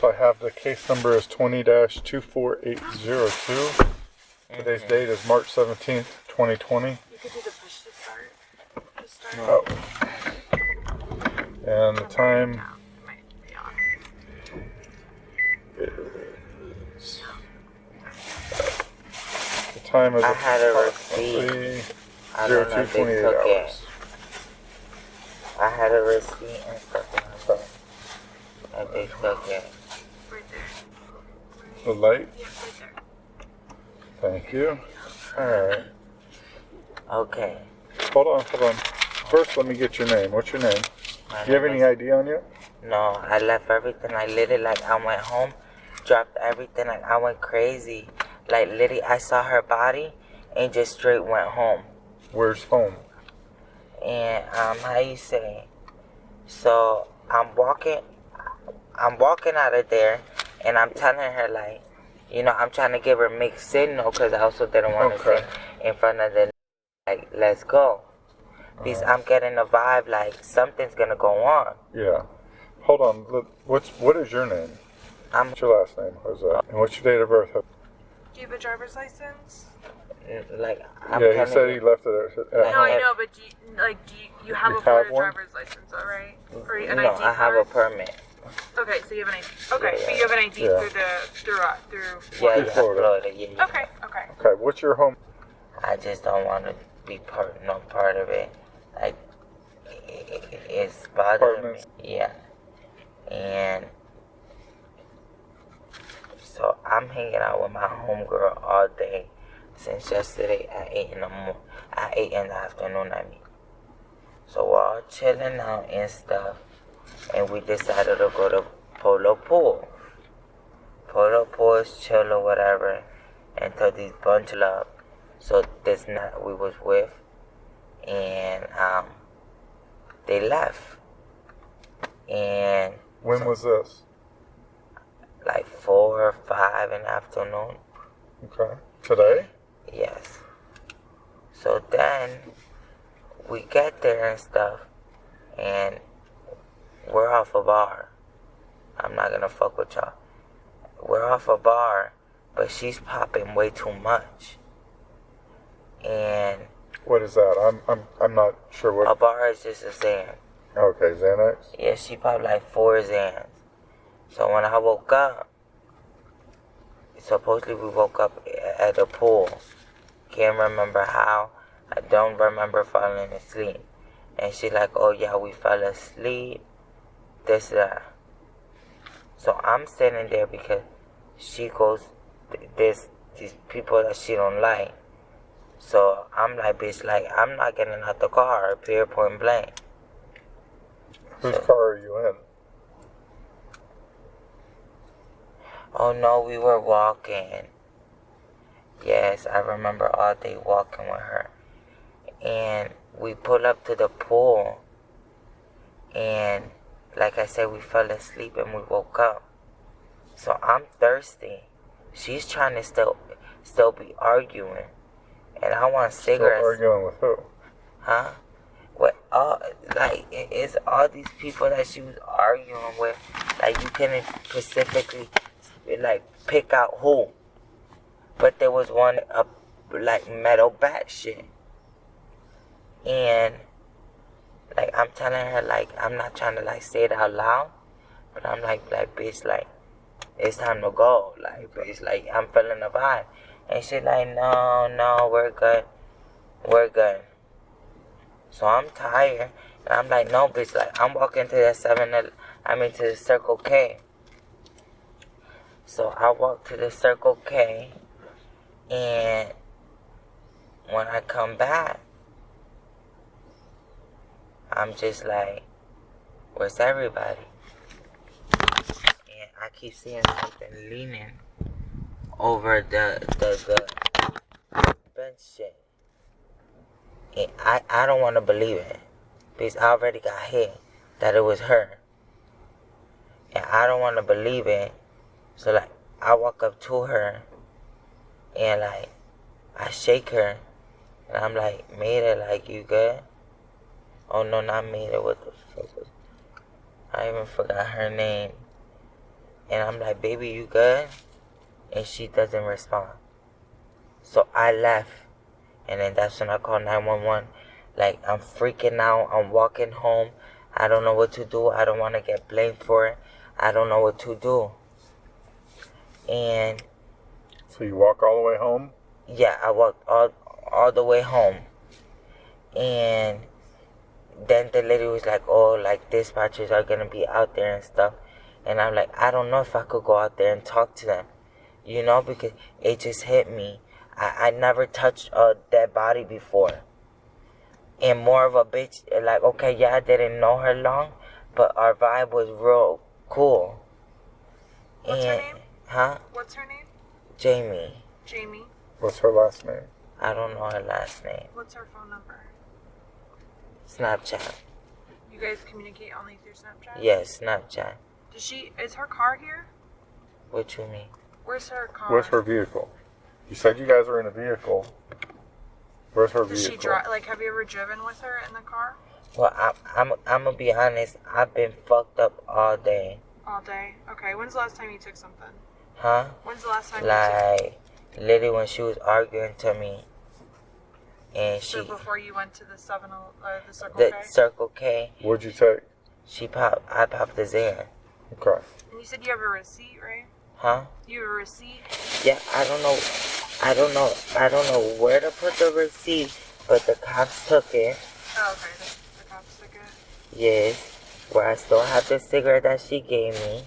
I have the case number is 20-24802. Today's date is March 17th, 2020. You could do the push to start. Oh. And the time is... The time is I had a receipt. 02:28 hours. I had a receipt and stuff in my phone. And they took it. Right there. The light? Yeah, right there. Thank you. Alright. Okay. Hold on. First, let me get your name. What's your name? Do you have any ID on you? No, I left everything. I literally, like, I went home, dropped everything. Like, I went crazy. Like, literally, I saw her body and just straight went home. Where's home? And, how you say? So, I'm walking out of there, and I'm telling her, like, you know, I'm trying to give her mixed signal because I also didn't want to say in front of the, like, let's go. Because I'm getting a vibe like something's gonna go on. Yeah. Hold on. What is your name? What's your last name, Jose? And what's your date of birth? Do you have a driver's license? Like, he said he left it at No, home. I know, but do you have a Florida driver's license, all right? Or an no, ID I have a card? permit. Okay, so you have an ID. Okay, Yeah. but you have an ID through Yeah, Florida. Yeah. Okay. Okay, what's your home? I just don't want to be part of it. Like, it's bothering me. Yeah. And so I'm hanging out with my homegirl all day since yesterday at 8 in the afternoon, I mean. So we're all chilling out and stuff, and we decided to go to Polo Pool. Polo Pool is chill or whatever until these bunch up. So this night we was with, and they left. And when was this? Like 4 or 5 in the afternoon. Okay. Today? Yes. So then we get there and stuff, and we're off a bar. I'm not gonna fuck with y'all. We're off a bar, but she's popping way too much. And what is that? I'm not sure what. A bar is just a Xan. Okay, Xanax? Yeah, she popped like 4 Xans. So when I woke up, supposedly we woke up at the pool. Can't remember how. I don't remember falling asleep. And she like, oh yeah, we fell asleep. This, that. So I'm sitting there because she goes, there's these people that she don't like. So I'm like, bitch, like, I'm not getting out the car, period, point blank. Whose car are you in? Oh no, we were walking. Yes, I remember all day walking with her. And we pulled up to the pool. And like I said, we fell asleep and we woke up. So I'm thirsty. She's trying to still be arguing. And I want cigarettes. Still arguing with who? Huh? With it's all these people that she was arguing with. Like, you couldn't specifically, like, pick out who. But there was one, like, metal bat shit. And, like, I'm telling her, like, I'm not trying to, like, say it out loud. But I'm like, bitch, like, it's time to go. Like, bitch, like, I'm feeling the vibe. And she like, no, we're good. So I'm tired. And I'm like, no, bitch, like, I'm walking to the to the Circle K. So I walk to the Circle K. And when I come back, I'm just like, where's everybody? And I keep seeing something leaning over the bench shit. And I don't want to believe it. Because I already got hit that it was her. And I don't want to believe it. So, like, I walk up to her. And, like, I shake her. And I'm like, Mita, like, you good? Oh, no, not Mita. What the fuck was... I even forgot her name. And I'm like, baby, you good? And she doesn't respond. So I left. And then that's when I called 911. Like, I'm freaking out. I'm walking home. I don't know what to do. I don't want to get blamed for it. I don't know what to do. And... So you walk all the way home? Yeah, I walked all the way home. And then the lady was like, oh, like, dispatchers are going to be out there and stuff. And I'm like, I don't know if I could go out there and talk to them. You know, because it just hit me. I never touched a dead body before. And more of a bitch, like, okay, yeah, I didn't know her long, but our vibe was real cool. What's her name? Huh? What's her name? Jamie. Jamie. What's her last name? I don't know her last name. What's her phone number? Snapchat. You guys communicate only through Snapchat? Yes, Snapchat. Is her car here? What you mean? Where's her car? Where's her vehicle? You said you guys were in a vehicle. Where's her Does vehicle? she drive? Like, have you ever driven with her in the car? Well, I'm gonna be honest. I've been fucked up all day. All day. Okay. When's the last time you took something? Huh? When's the last time you Like, literally when she was arguing to me, and took? So she before you went to the the Circle the K? Circle K, What'd you take? I popped the Xan. Okay. And you said you have a receipt, right? Huh? You have a receipt? Yeah, I don't know where to put the receipt, but the cops took it. Oh, okay. The cops took it. Yes, where I still have the cigarette that she gave me,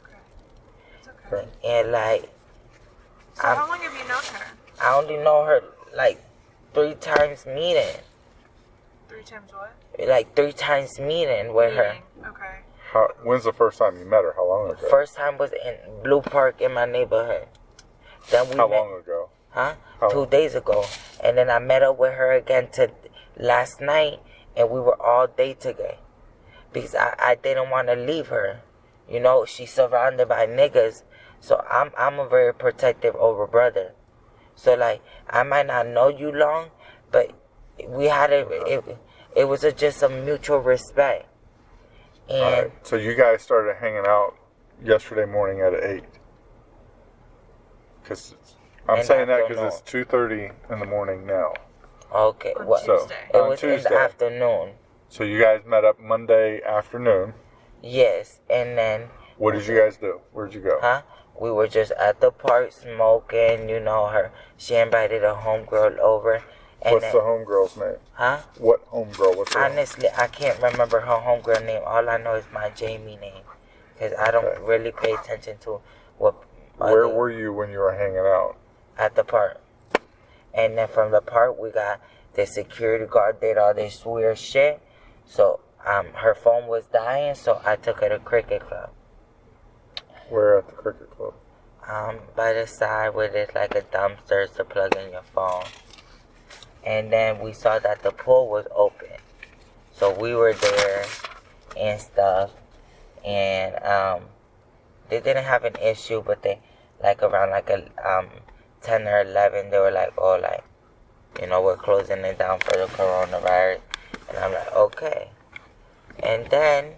Okay. It's okay. and like, So how long have you known her? I only know her like 3 times meeting. 3 times what? Like 3 times meeting with her. Meeting. Okay. When's the first time you met her? How long ago? First time was in Blue Park in my neighborhood. Then we How met, long ago? Huh? How 2 long? days ago. And then I met up with her again last night, and we were all day together. Because I didn't want to leave her. You know, she's surrounded by niggas. So I'm a very protective older brother. So like, I might not know you long, but we had it was just a mutual respect. And Alright, so you guys started hanging out yesterday morning at 8. Because I'm And saying that I don't because it's 2:30 in the morning now. okay, On well, Tuesday. it On was in Tuesday. the afternoon. So you guys met up Monday afternoon. Yes, and then What did you guys do? Where'd you go? huh? We were just at the park smoking, you know her. She invited a homegirl over. And What's then, the homegirl's name? huh? What homegirl? What's her name? Honestly, I can't remember her homegirl name. All I know is my Jamie name. Because I don't Okay. really pay attention to what... Where were you when you were hanging out? At the park. And then from the park, we got the security guard did all this weird shit. So, her phone was dying, so I took her to Cricket Club. Where at the cricket club? By the side where there's like a dumpster to plug in your phone. And then we saw that the pool was open. So we were there and stuff. And they didn't have an issue, but they like around like 10 or 11, they were like, oh, like, you know, we're closing it down for the coronavirus. And I'm like, okay. And then,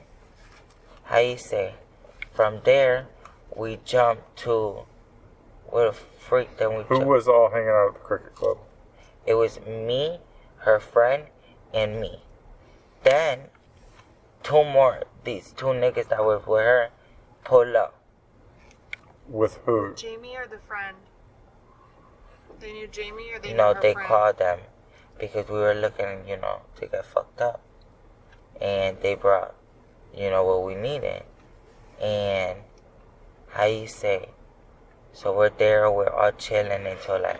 how you say, from there, we jumped to, where the freak, then we Who jumped. was all hanging out at the cricket club? It was me, her friend, and me. Then, these 2 niggas that were with her, pull up. With who? Jamie or the friend? They knew Jamie or they knew No, her they friend? called them because we were looking, you know, to get fucked up. And they brought, you know, what we needed. And, how you say, so we're there, we're all chilling until like,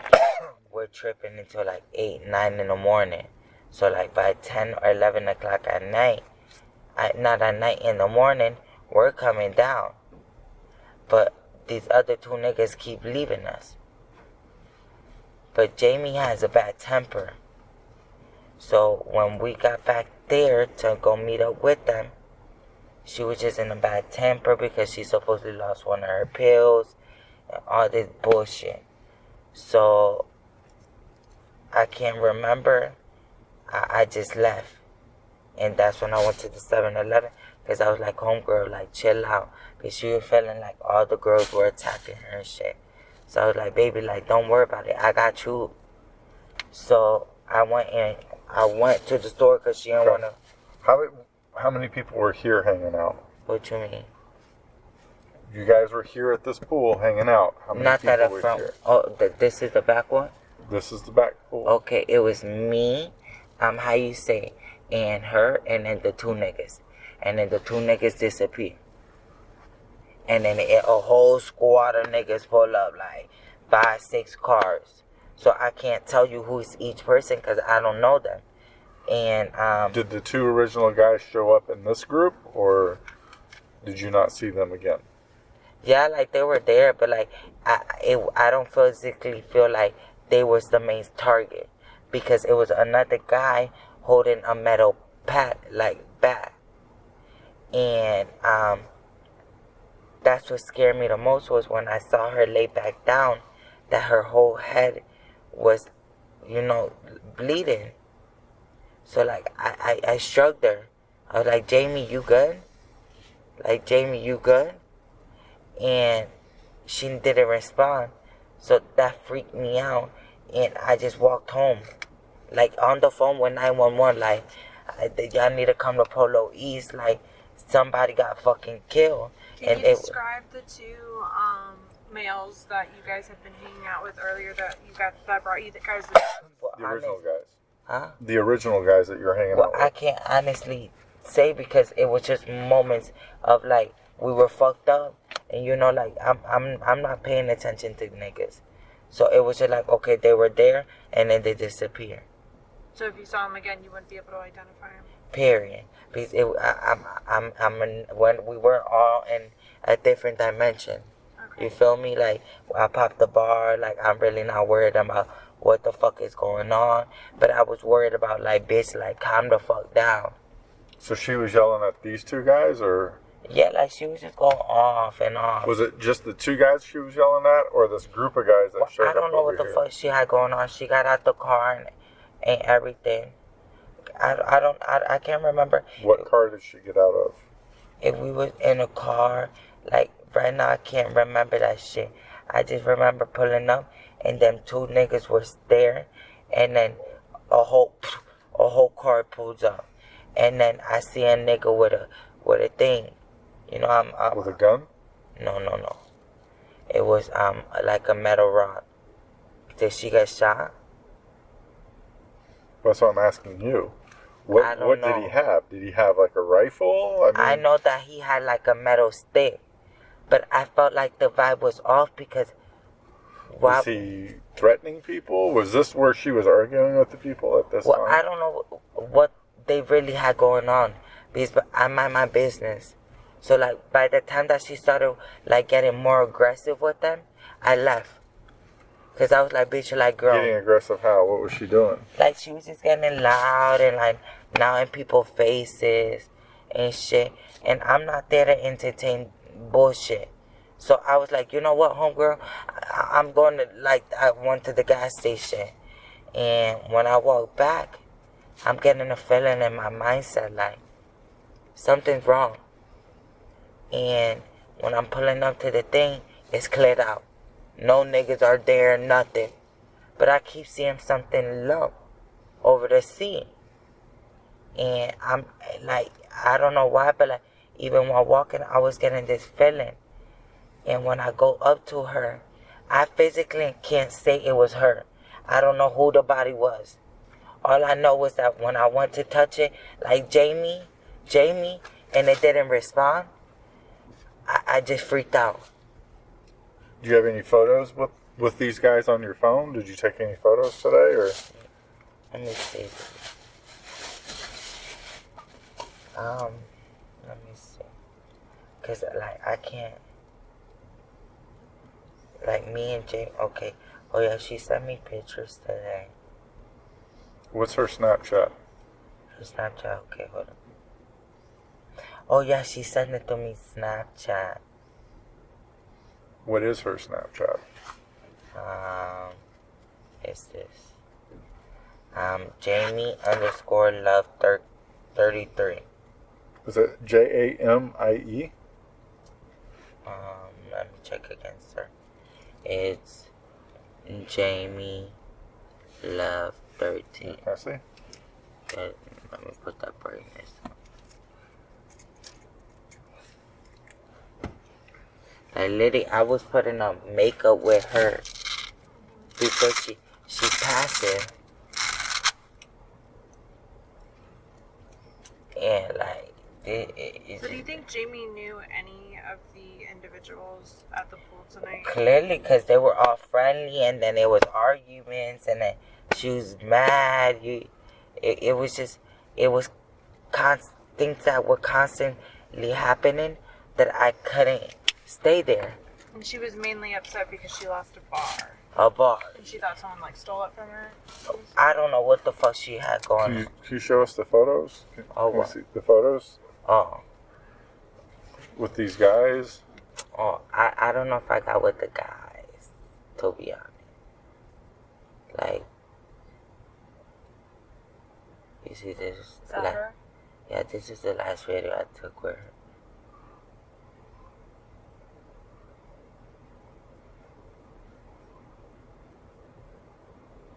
we're tripping until like 8, 9 in the morning. So like by 10 or 11 o'clock at night, not at night, in the morning, we're coming down. But these other 2 niggas keep leaving us. But Jamie has a bad temper. So when we got back there to go meet up with them, she was just in a bad temper because she supposedly lost one of her pills and all this bullshit. So I can't remember. I just left. And that's when I went to the 7-Eleven Because I was like, homegirl, like, chill out. Because she was feeling like all the girls were attacking her and shit. So I was like, baby, like, don't worry about it. I got you. So I went to the store because she didn't want to. How many people were here hanging out? What you mean? You guys were here at this pool hanging out. How many Not people that were front. here? Oh, this is the back one? This is the back pool. Okay, it was me, how you say, and her, and then the two niggas. And then the two niggas disappear. And then a whole squad of niggas pull up, like 5, 6 cars. So I can't tell you who's each person because I don't know them. And did the 2 original guys show up in this group, or did you not see them again? Yeah, like they were there, but like I don't physically feel like they was the main target because it was another guy holding a metal bat. And that's what scared me the most was when I saw her lay back down, that her whole head was, bleeding. So like I shrugged her. I was like, Jamie, you good? Like, Jamie, you good? And she didn't respond. So that freaked me out. And I just walked home. Like, on the phone with 911, like, y'all need to come to Polo East. Like, somebody got fucking killed. Can you describe the 2 males that you guys have been hanging out with earlier that brought you guys? The original guys. Huh? The original guys that you're hanging out with. I can't honestly say because it was just moments of like we were fucked up, and like I'm not paying attention to niggas, so it was just like okay, they were there and then they disappeared. So if you saw them again, you wouldn't be able to identify them. Period. Because when we were all in a different dimension. Okay. You feel me? Like I popped the bar. Like I'm really not worried about what the fuck is going on, but I was worried about like bitch, like calm the fuck down. So she was yelling at these 2 guys, or? Yeah, like she was just going off and off. Was it just the 2 guys she was yelling at, or this group of guys that showed up? I don't know what the fuck she had going on. She got out the car and everything. I can't remember. What car did she get out of? If we was in a car, like right now I can't remember that shit. I just remember pulling up and them 2 niggas were there, and then a whole car pulls up. And then I see a nigga with a thing, I'm with a gun? No. It was like a metal rod. Did she get shot? That's what I'm asking you. What did he have? Did he have like a rifle? I know that he had like a metal stick, but I felt like the vibe was off because. Was he threatening people? Was this where she was arguing with the people at this time? I don't know what they really had going on because I mind my business. So like by the time that she started like getting more aggressive with them, I left. Cause I was like, bitch, you're like, girl. Getting aggressive how? What was she doing? Like she was just getting loud and like now in people's faces and shit. And I'm not there to entertain bullshit. So I was like, you know what, homegirl? I'm going to, I went to the gas station. And when I walk back, I'm getting a feeling in my mindset like something's wrong. And when I'm pulling up to the thing, it's cleared out. No niggas are there, nothing. But I keep seeing something low over the sea. And I'm like, I don't know why, but like, even while walking, I was getting this feeling. And when I go up to her, I physically can't say it was her. I don't know who the body was. All I know was that when I went to touch it, like Jamie, and it didn't respond, I just freaked out. Do you have any photos with these guys on your phone? Did you take any photos today, or? Let me see. Let me see. Cause like I can't. Like me and Jay. Okay. Oh yeah, she sent me pictures today. What's her Snapchat? Her Snapchat. Okay, hold on. Oh yeah, she sent it to me Snapchat. What is her Snapchat? It's this. Jamie _love 33. Is it Jamie? Let me check again, sir. It's Jamie Love 13. Can I see? Okay, let me put that brightness. Like literally, I was putting on makeup with her before she passed it. And like, So do you think Jamie knew any of the individuals at the pool tonight? Clearly, because they were all friendly, and then there was arguments, and then she was mad. It was things that were constantly happening that I couldn't stay there. And she was mainly upset because she lost a bar. A bar. And she thought someone like stole it from her. I don't know what the fuck she had going on. Can you show us the photos? Oh, Can we what? see the photos Oh, with these guys? I don't know if I got with the guys, to be honest. Like, you see this? Is that her? Yeah, this is the last video I took with her.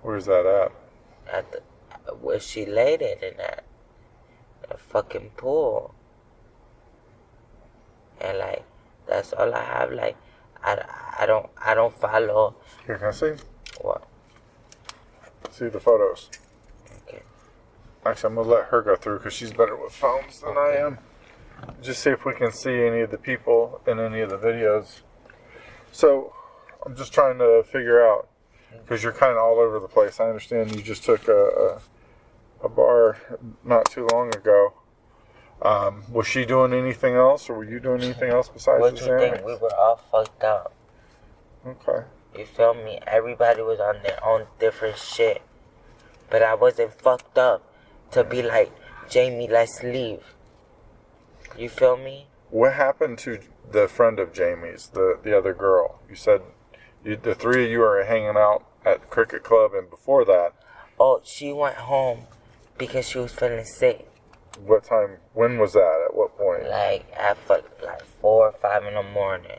Where's that at? At the, where she laid it in that fucking pool. And like, that's all I have. Like, I don't follow. Here, can I see? What? See the photos. Okay. Actually, I'm gonna let her go through because she's better with phones than I am. Just see if we can see any of the people in any of the videos. So, I'm just trying to figure out, because you're kind of all over the place. I understand you just took a bar not too long ago. Was she doing anything else, or were you doing anything else besides What the you ceramics? think? We were all fucked up. Okay. You feel me? Everybody was on their own different shit. But I wasn't fucked up to be like, Jamie, let's leave. You feel me? What happened to the friend of Jamie's, the other girl? You said the three of you are hanging out at the cricket club, and before that, Oh, she went home because she was feeling sick. what time? When was that? At what point? Like at 4 or 5 in the morning,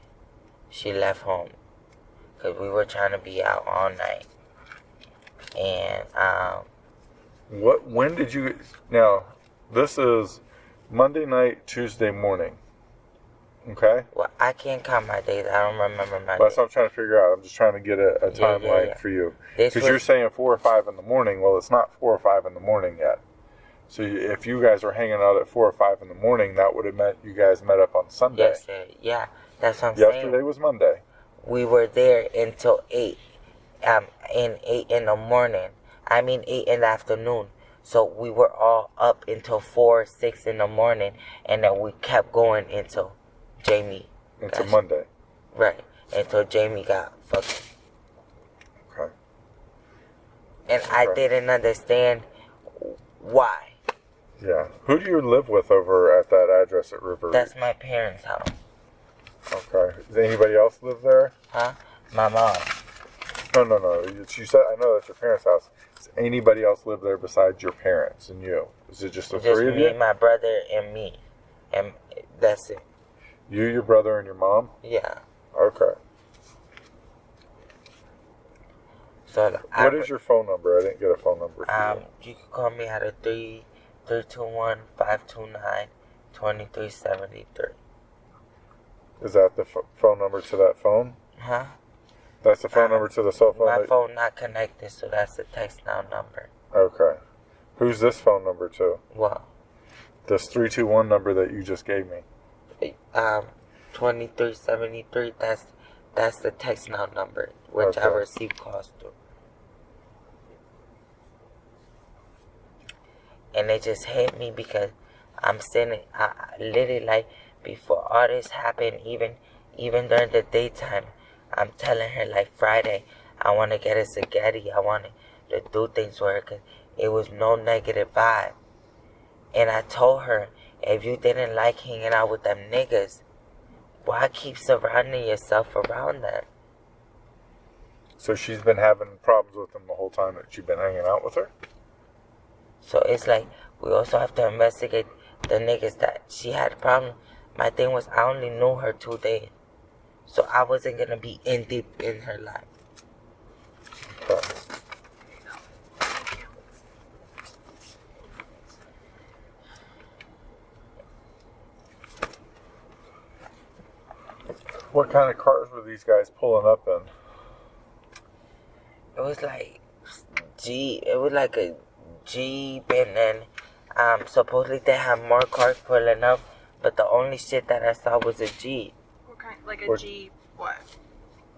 she left home because we were trying to be out all night. And What? When did you? Now, this is Monday night, Tuesday morning. Okay. well, I can't count my days. I don't remember my That's days. what I'm trying to figure out. I'm just trying to get a Yeah, timeline yeah. for you. This Because you're was- saying 4 or 5 in the morning. Well, it's not 4 or 5 in the morning yet. So if you guys are hanging out at 4 or 5 in the morning, that would have meant you guys met up on Sunday. Yesterday, yeah, that's what I'm Yesterday saying. was Monday. We were there until 8, in 8 in the morning. 8 in the afternoon. So we were all up until 4, 6 in the morning, and then we kept going until Jamie. Until got- Monday. Right, until Jamie got fucking. Okay. And I Okay. didn't understand why. Yeah. Who do you live with over at that address at River? That's my parents' house. Okay. Does anybody else live there? Huh? My mom. No. You said, I know that's your parents' house. Does anybody else live there besides your parents and you? Is it just the Just three of me, you? my brother, and me. And that's it. You, your brother, and your mom? Yeah. Okay. So What is your phone number? I didn't get a phone number for you. You can call me at a 321-529-2373. Is that the phone number to that phone? Huh? That's the phone number to the cell phone? My phone not connected, so that's the text now number. Okay. Who's this phone number to? Well, This 321 number that you just gave me. 2373. That's the text now number, which I Okay. receive calls to. And it just hit me because I'm sitting, I literally like before all this happened, even during the daytime, I'm telling her like Friday, I want to get a spaghetti, I want to do things with her because it was no negative vibe. And I told her, if you didn't like hanging out with them niggas, why keep surrounding yourself around them? So she's been having problems with them the whole time that you've been hanging out with her? So it's like, we also have to investigate the niggas that she had a problem. My thing was I only knew her 2 days. So I wasn't gonna be in deep in her life. Okay. What kind of cars were these guys pulling up in? It was like it was like a Jeep, and then supposedly they had more cars pulling up, but the only shit that I saw was a Jeep. What kind? Like a What- Jeep? What?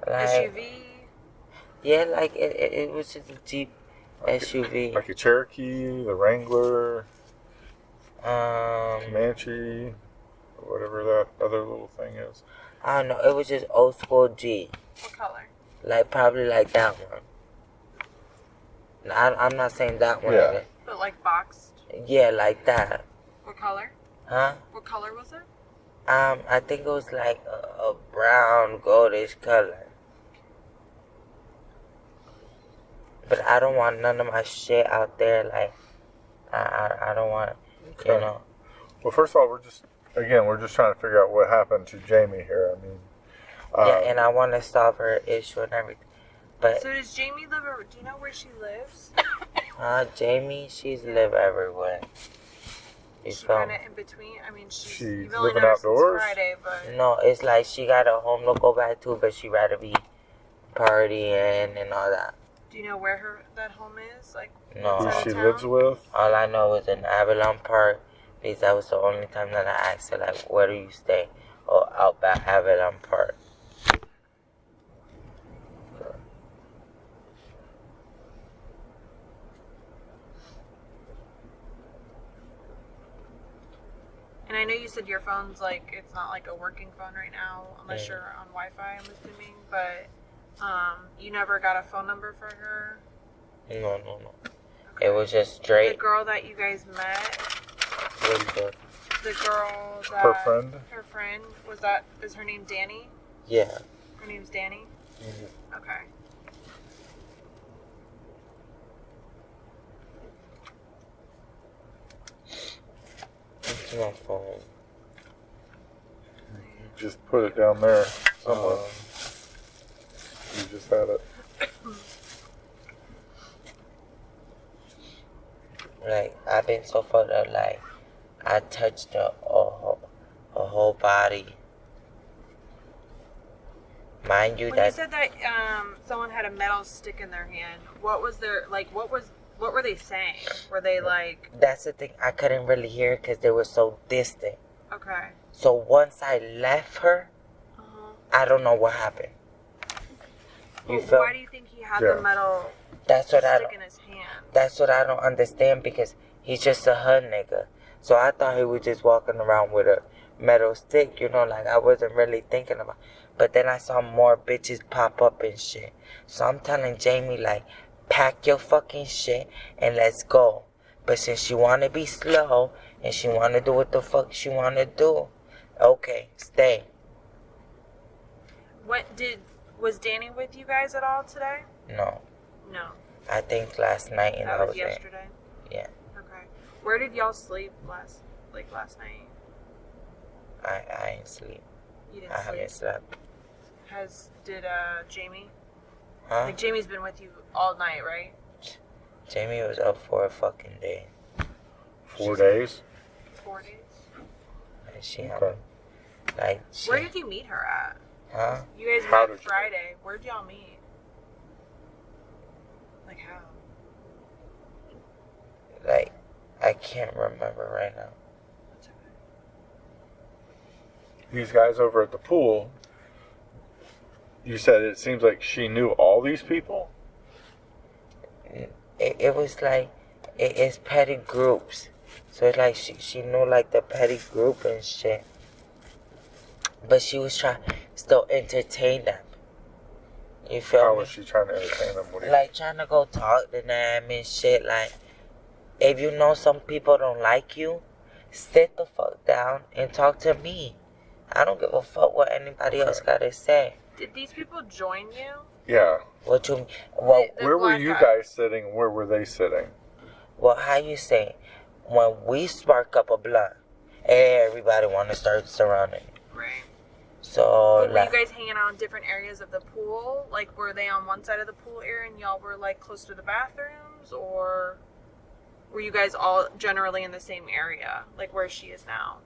Like, SUV? yeah, like it was just a Jeep SUV. Like a Cherokee, the Wrangler, Um, Comanche, whatever that other little thing is. I don't know. It was just old school Jeep. What color? Like, probably like that one. I'm not saying that one. Yeah. But like boxed. Yeah, like that. What color? Huh? What color was it? I think it was like a brown, goldish color. But I don't want none of my shit out there. Like, I don't want, you know. Well, first of all, we're just trying to figure out what happened to Jamie here. I mean, Yeah, and I want to solve her issue and everything. But, So does Jamie live? Do you know where she lives? Jamie, she's live everywhere. You She feel kind me? of in between. I mean, She's you've only living known her outdoors? since Friday, but No, it's like she got a home to go back to, but she rather be partying and all that. do you know where that home is? Like, No. who outside of she town? lives with? All I know is in Avalon Park, because that was the only time that I asked her, like, where do you stay? Or out by Avalon Park. And I know you said your phone's like it's not like a working phone right now, unless Yeah. you're on Wi-Fi. I'm assuming, but you never got a phone number for her. No. It was just straight. The girl that you guys met, the girl that Her friend? her friend is her name Danny? Yeah. Her name's Danny. Mm-hmm. Okay. It's my phone. You just put it down there somewhere. Um, You just had it. like, I've been so fucked up, like, I touched a whole body. Mind you, When you that said that someone had a metal stick in their hand, what was their like? What were they saying? Were they like, that's the thing. I couldn't really hear because they were so distant. okay? So once I left her, Uh-huh. I don't know what happened. You Well, feel? why do you think he had Yeah. the metal That's what I stick don't. in his hand? That's what I don't understand because he's just a hood nigga. So I thought he was just walking around with a metal stick, you know, like I wasn't really thinking about. But then I saw more bitches pop up and shit. So I'm telling Jamie, like, pack your fucking shit and let's go. But since she wanna be slow and she wanna do what the fuck she wanna do, okay, stay. Was Danny with you guys at all today? No, No, I think last night and that I was was there. yesterday. Yeah, Okay. Where did y'all sleep last night? I ain't sleep. You didn't I sleep. haven't slept. Did Jamie? Huh? Like Jamie's been with you all night, right? Jamie was up for a fucking day. 4 days? 4 days. And she Okay. like she, Where did you meet her at? huh? You guys How met did you- Friday. Where'd y'all meet? Like how? Like I can't remember right now. That's okay. These guys over at the pool, you said it seems like she knew all these people? It was like it's petty groups. So it's like she knew like the petty group and shit. But she was trying still entertain them. You feel How me? was she trying to entertain them? What do you Like trying to go talk to them and shit. Like if you know some people don't like you, sit the fuck down and talk to me. I don't give a fuck what anybody else gotta say. Did these people join you? Yeah. What you well The Where were black you guy. guys sitting? Where were they sitting? well how you say when we spark up a blunt, everybody want to start surrounding me. Right. So, But were like, you guys hanging out in different areas of the pool? Like, were they on one side of the pool area and y'all were, like, close to the bathrooms? Or were you guys all generally in the same area? Like, where she is now?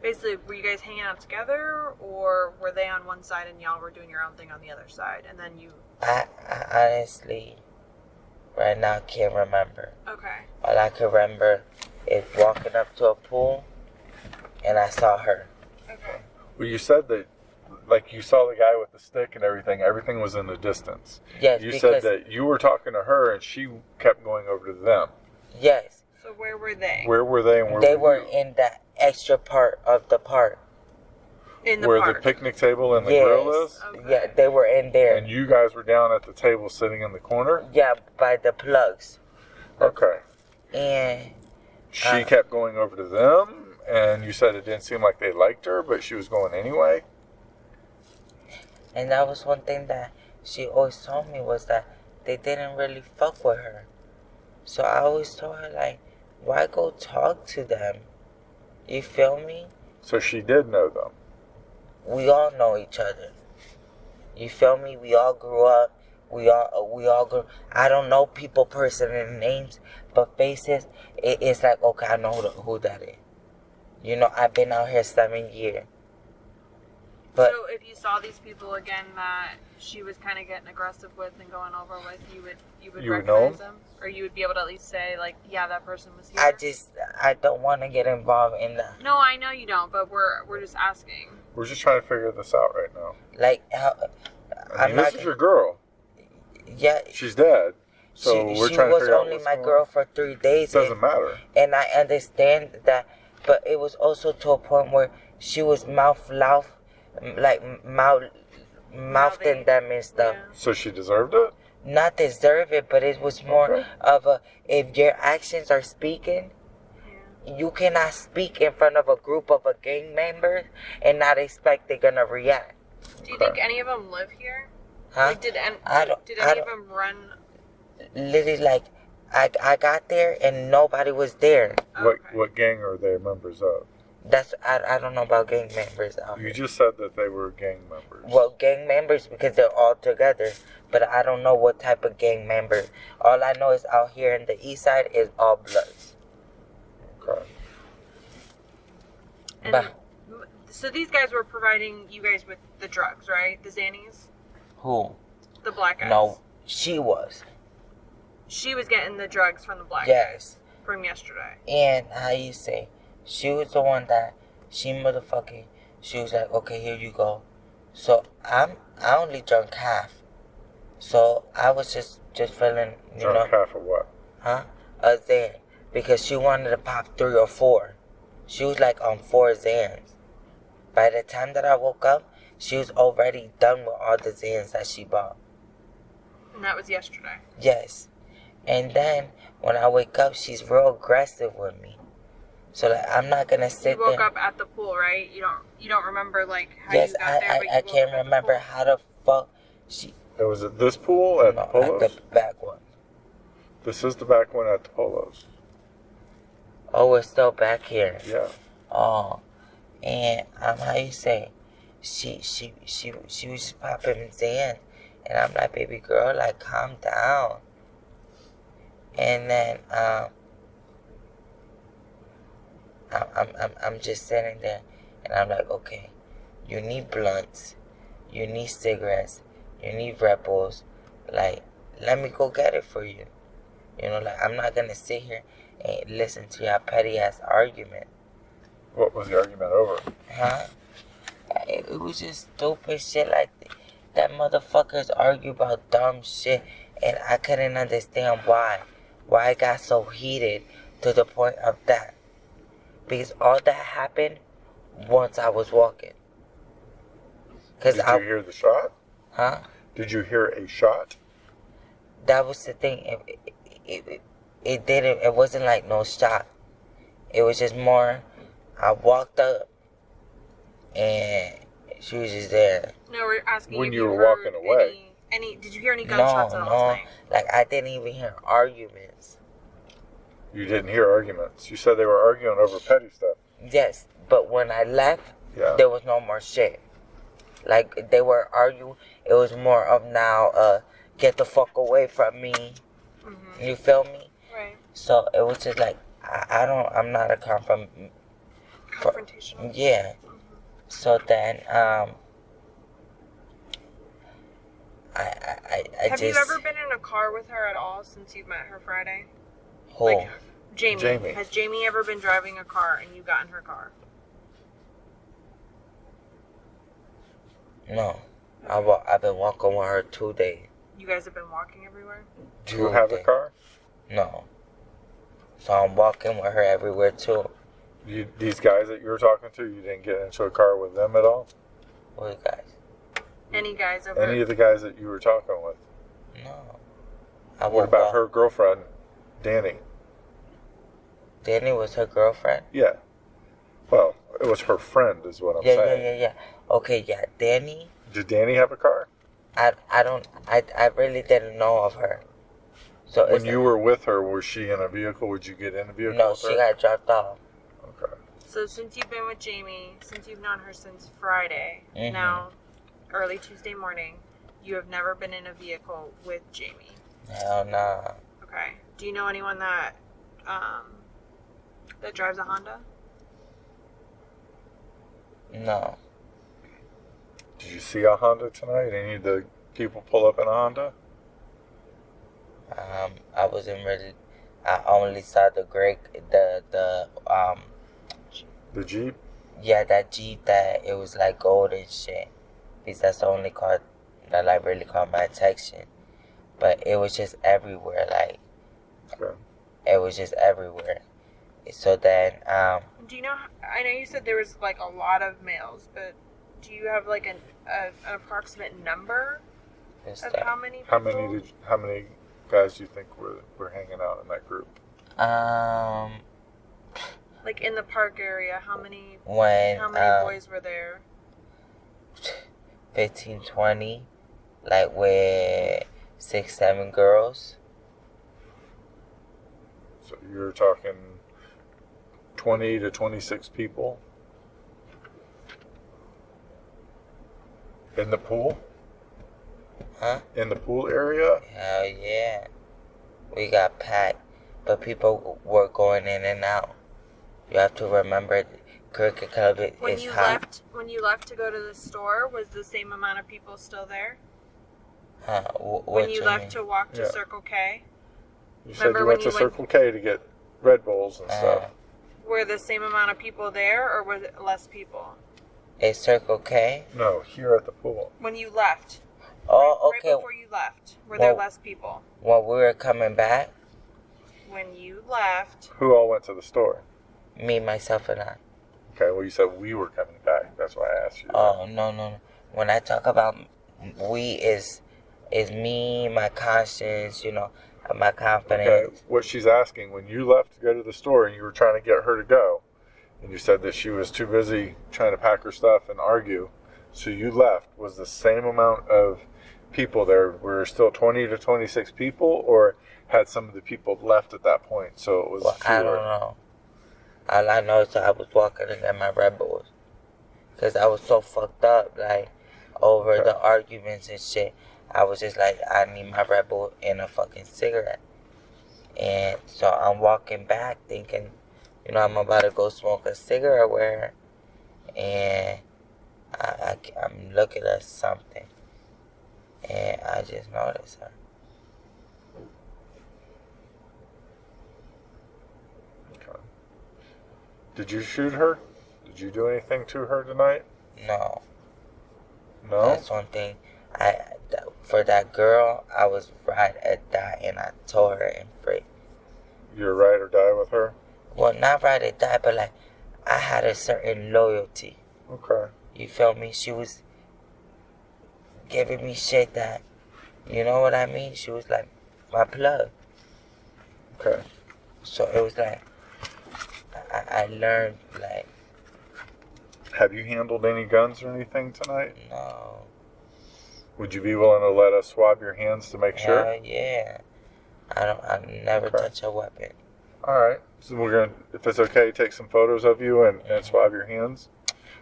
Basically, were you guys hanging out together? Or were they on one side and y'all were doing your own thing on the other side? And then you... I honestly, right now, can't remember. Okay. All I can remember is walking up to a pool, and I saw her. Okay. Well, you said that, like, you saw the guy with the stick and everything. Everything was in the distance. Yes, You because, said that you were talking to her and she kept going over to them. yes, So where were they? Where were they and where they were were you? in that extra part of the park. In the Where park. the picnic table and the Yes. grill is? Okay. Yeah, they were in there. And you guys were down at the table sitting in the corner? Yeah, by the plugs. Okay. And She kept going over to them, and you said it didn't seem like they liked her, but she was going anyway? And that was one thing that she always told me, was that they didn't really fuck with her. So I always told her, like, why go talk to them? You feel me? So she did know them. We all know each other. You feel me? We all grew up. We all grew. I don't know people, person, and names, but faces. It's like, okay, I know who that is. You know, I've been out here 7 years. But So if you saw these people again that she was kind of getting aggressive with and going over with, you would You would know recognize them? Or you would be able to at least say, like, yeah, that person was here? I don't want to get involved in that. No, I know you don't, but we're just asking. We're just trying to figure this out right now. Like, I mean, this is your girl. Yeah. She's dead. So we're she trying to was figure out only what's my going girl on. for 3 days. It doesn't matter. And I understand that, but it was also to a point where she was mouthing them and stuff. Yeah. So she deserved it? Not deserve it, but it was more Okay. of a, if your actions are speaking, you cannot speak in front of a group of a gang members and not expect they're gonna react. Do you think any of them live here? Huh? Like, did I don't- any of them run? Literally, like, I got there and nobody was there. Okay. What gang are they members of? I don't know about gang members out You here. just said that they were gang members. Well, gang members because they're all together, but I don't know what type of gang member. All I know is out here in the east side is all bloods. Okay. And Bah. so these guys were providing you guys with the drugs, right? The Xannies? Who? The black guys? No, she was. She was getting the drugs from the black guys Yes. from yesterday. And how you say, she was the one that she motherfucking. She was like, okay, here you go. So I only drank half. So I was just feeling, you Drunk know, half of what? huh? Zan, because she wanted to pop 3 or 4. She was like on 4 Zans. By the time that I woke up, she was already done with all the Zans that she bought. And that was yesterday. Yes. And then when I wake up, she's real aggressive with me. So like I'm not gonna sit You woke there. up at the pool, right? You don't remember like how Yes, you got there, but you I woke can't up at the remember pool. how the fuck she. It was at this pool at No, the Polos? at the back one. This is the back one at the Polos. Oh, we're still back here. Yeah. Oh, and how you say? She was just popping Zan, and I'm like, baby girl, like calm down. And then I'm just sitting there, and I'm like, okay, you need blunts, you need cigarettes, you need Red Bulls. Like, let me go get it for you. You know, like I'm not gonna sit here and listen to your petty ass argument. What was the argument over? Huh? It was just stupid shit like that. Motherfuckers argue about dumb shit, and I couldn't understand why it got so heated to the point of that. Because all that happened once I was walking. Did you hear the shot? Huh? Did you hear a shot? That was the thing. It wasn't like no shot. It was just more. I walked up, and she was just there. No, we're asking When if you were heard walking away. Any? Did you hear any gunshots at all No. tonight? Like I didn't even hear arguments. You didn't hear arguments. You said they were arguing over petty stuff. Yes, but when I left, Yeah. there was no more shit. Like, they were arguing. It was more of now, get the fuck away from me. Mm-hmm. You feel me? Right. So it was just like, I'm not a Confrontational. Yeah. Mm-hmm. So then, Have you ever been in a car with her at all since you've met her Friday? Who? Like, Jamie. Jamie. Has Jamie ever been driving a car and you got in her car? No. I've been walking with her 2 days. You guys have been walking everywhere? Do you have a car? No. So I'm walking with her everywhere too. These guys that you were talking to, you didn't get into a car with them at all? What guys? Any guys over? Any of the guys that you were talking with? No. What about her girlfriend, Danny? Danny was her girlfriend? Yeah. Well, it was her friend is what I'm saying. Yeah. Okay, yeah. Danny? Did Danny have a car? I really didn't know of her. So When you were with her, was she in a vehicle? Would you get in a vehicle No, with her? she got dropped off. Okay. So since you've been with Jamie, since you've known her since Friday, Mhm. now early Tuesday morning, you have never been in a vehicle with Jamie. Hell nah. Okay. Do you know anyone that that drives a Honda? No. Did you see a Honda tonight? Any of the people pull up in a Honda? I wasn't really. I only saw the The Jeep? Yeah, that Jeep that it was like gold and shit. Because that's the only car that like really caught my attention. But it was just everywhere, like Okay. it was just everywhere. So then, Do you know? I know you said there was like a lot of males, but do you have like an approximate number what's of that? how many people? How many guys do you think were hanging out in that group? Like in the park area, how many When boys were there? 15, 20, like with 6, 7 girls. So you're talking 20 to 26 people in the pool? Huh? In the pool area? Hell yeah. We got packed, but people were going in and out. You have to remember, Cricket Club is hot. When you left to go to the store, was the same amount of people still there? Huh? When you left to walk to Yeah. Circle K, You said Remember you when went to you went- Circle K to get Red Bulls and stuff. were the same amount of people there, or was it less people? It's Circle K. No, here at the pool. When you left, Oh, right okay. before you left, were there Well- less people? When we were coming back, When you left, Who all went to the store? me, myself, and I. Okay, well, you said we were coming back. That's why I asked you. Oh, no. When I talk about we is me, my conscience, my confidence. Okay, what she's asking, when you left to go to the store and you were trying to get her to go, and you said that she was too busy trying to pack her stuff and argue, so you left, was the same amount of people there? Were still 20 to 26 people, or had some of the people left at that point, so it was Well, fewer? I don't know. All I know is that I was walking to get my Red Bulls. Because I was so fucked up, like, over Okay. the arguments and shit. I was just like, I need my Red Bull and a fucking cigarette. And so I'm walking back thinking, I'm about to go smoke a cigarette with her. And I'm looking at something. And I just noticed her. Okay. Did you shoot her? Did you do anything to her tonight? No. No? That's one thing. For that girl, I was ride or die, and I told her and free. You're ride or die with her? Well, not ride or die, but like, I had a certain loyalty. Okay. You feel me? She was giving me shit that, you know what I mean? She was like my plug. Okay. So it was like, I learned, like, Have you handled any guns or anything tonight? no. Would you be willing to let us swab your hands to make sure? Hell yeah. I never Okay. touch a weapon. All right. So we're gonna, if it's okay, take some photos of you and swab your hands.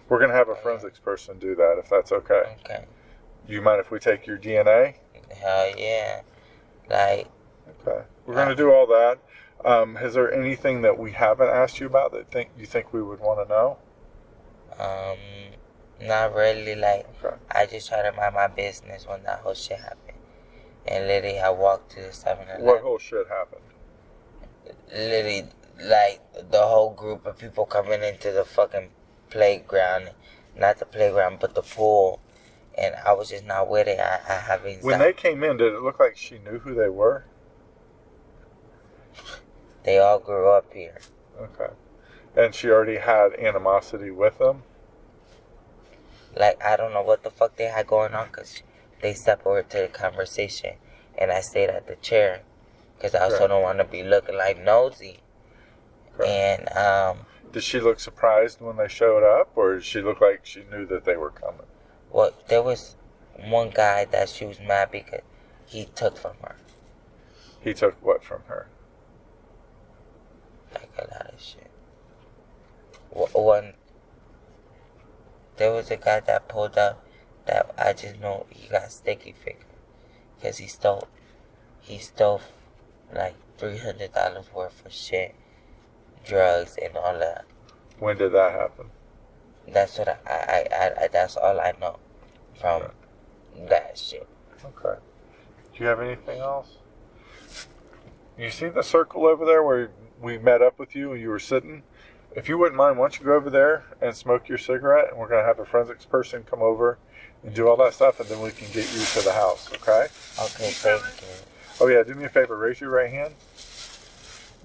We're gonna have a forensics person do that, if that's okay. Okay. Do you mind if we take your DNA? Hell yeah. Like, Okay. We're gonna do all that. Is there anything that we haven't asked you about that you think we would want to know? not really. Like, Okay. I just try to mind my business when that whole shit happened. And literally, I walked to the 7-Eleven. What whole shit happened? Literally, like, the whole group of people coming into the fucking playground. Not the playground, but the pool. And I was just not with it. I have anxiety. When they came in, did it look like she knew who they were? They all grew up here. Okay. And she already had animosity with them? Like, I don't know what the fuck they had going on, because they separated the conversation. And I stayed at the chair, because I also Okay. don't want to be looking like nosy. Okay. And, Did she look surprised when they showed up, or did she look like she knew that they were coming? well, there was one guy that she was mad because he took from her. He took what from her? Like, a lot of shit. One, there was a guy that pulled up that I just know he got sticky figure. Because he stole like $300 worth of shit, drugs, and all that. When did that happen? That's what I that's all I know from that shit. Okay. Do you have anything else? You see the circle over there where we met up with you and you were sitting? If you wouldn't mind, why don't you go over there and smoke your cigarette, and we're going to have a forensics person come over and do all that stuff, and then we can get you to the house, okay? Okay, thank you. Oh yeah, do me a favor, raise your right hand.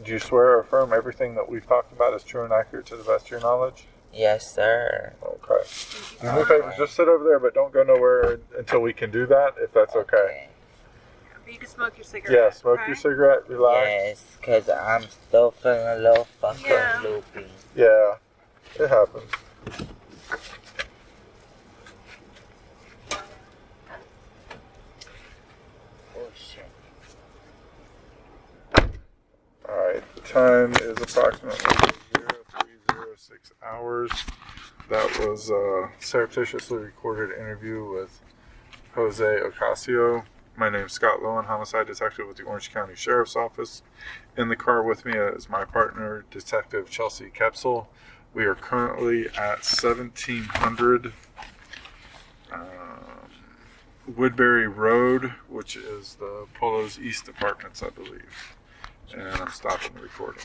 Do you swear or affirm everything that we've talked about is true and accurate to the best of your knowledge? Yes, sir. Okay. Do me a favor, just sit over there, but don't go nowhere until we can do that, if that's okay. But you can smoke your cigarette. Yeah, smoke okay? your cigarette, relax. Yes, because I'm still feeling a little fucking Yeah. loopy. Yeah, it happens. Oh, shit. Alright, the time is approximately 0306 hours. That was a surreptitiously recorded interview with Jose Ocasio. My name's Scott Lowen, homicide detective with the Orange County Sheriff's Office. In the car with me is my partner, Detective Chelsea Kepsel. We are currently at 1700 Woodbury Road, which is the Polo's East Apartments, I believe. And I'm stopping the recording.